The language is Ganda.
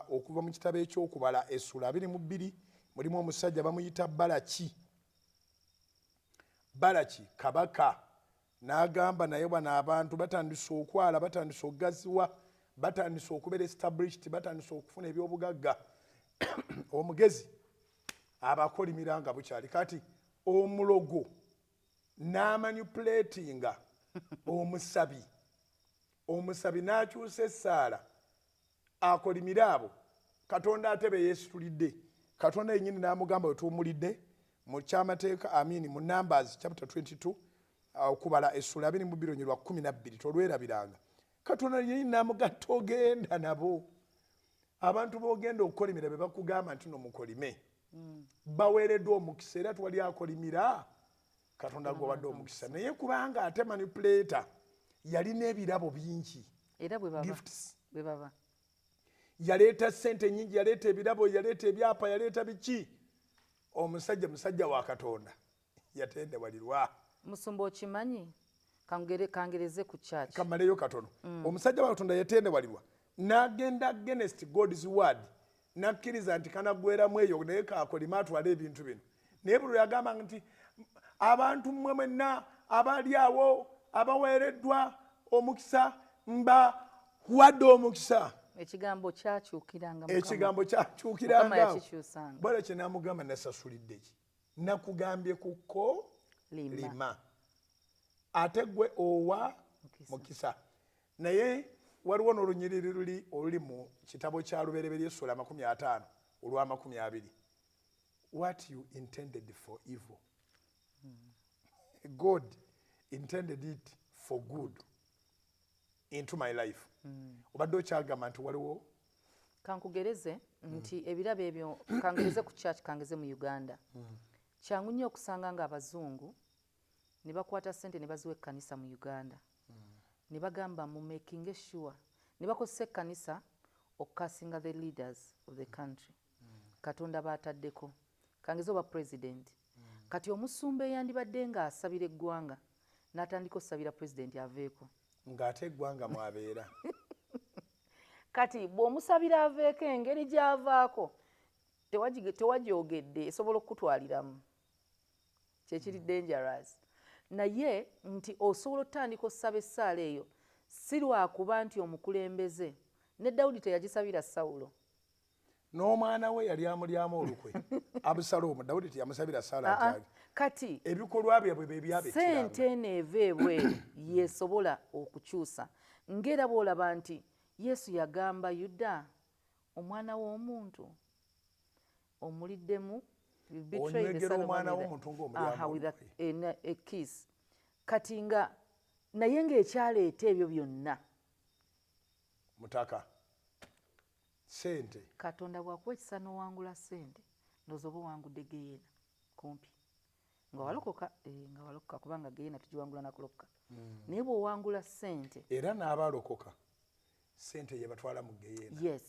okuva mu kitabo ekyokubala essula 22 mulimu omusajja bamuyita Balaki kabaka n'agamba naye bano abantu batandise okwala, batandise okugaziwa, batandise okubeera established, batandise okufuna ebyobugagga. Omugezi abakolimira nga bukyali kati omulogo n'amanipulatinga omusabi n'akyusa essaala akolimira abo. Katonda ate be yeesitulidde. Katonda yennyini n'amugamba bwe tuwummulidde mu kyamateeka mu Numbers chapter 22 okubala essula 22:12 tolwerabiranga. Katonda yennyini n'amugamba togenda nabo. Abantu b'ogenda okukolimira be bakugamba nti no mukolime. Baweereddwa omukisa era twali akolimira Katonda gwewadde omukisa. Naye kubanga ate manipulator yalina ebirabo bingi. Era bwe baba. Gifts. Bwe baba. Yaleeta ssente nyingi, yaleeta ebirabo, yaleeta ebyapa, yaleeta biki. Musajja wa Katonda yatendewalirwa. Musumba okimanyi kangereze ku church. Kamaleyo katono. Omusajja wa Katonda yatendewalirwa n'agenda against God's word. Nakkiriza nti kanagweramu eyo naye kakolima atwala ebintu bino. Naye buli yagamba nti abantu mmwe mwenna abali awo abaweereddwa omukisa wadde omukisa. Ekigambo kyakyukiranga bwala kye n'amugamba nasasulidde ki nakugambye kuko lima ate gwe owa mukisa. Naye waliwo n'olunyiriri oluli mu kitabo kya Lubereberye essula 50 olwa 20. What you intended for evil, God intended it for good into my life. Obadde okyagamba nti waliwo kankugereze nti ebirabo ebyo kangereze ku church kangeze mu Uganda. Kyangu nnyo okusanga nga abazungu ne bakwata ssente ne baziwa ekkanisa mu Uganda. Ne bagamba mu making sure ne bakozesa ekkanisa okukasinga the leaders of the country. Katonda baataddeko kangeze oba president. Kati omusumba eyandibadde nga asabira eggwanga n'atandika okusabira president aveeko. Ng'ate eggwanga mwabeera. Kati bw'omusabira aveeko engeri gy'avaako tewagyogedde esobola okutwaliramu. Kyekiri dangerous. Naye nti osobola otandika okusaba essaala eyo si lwakuba nti omukulembeze. Ne Dawudi teyagisabira Sawulo. N'omwana we yali amulyamu olukwe. Abusalomu Dawudi teyamusabira Saala. Kati ebikolwa byabwe byabekiranga. Sente neeveebwe yesobola okukyusa. Ngera bw'olaba nti Yesu yagamba Yuda omwana w'omuntu omuliddemu a kiss. Kati nga naye ng'ekyaleeta ebyo byonna mutaka sente. Katonda bw'akuwa ekisa n'owangula sente ndowooza oba owangudde Geyeena kumpi nga walokoka kubanga Geyeena tugiwangula nakulokoka. Naye bw'owangula sente era n'abalokoka sente ye batwala mu Geyeena. Yes.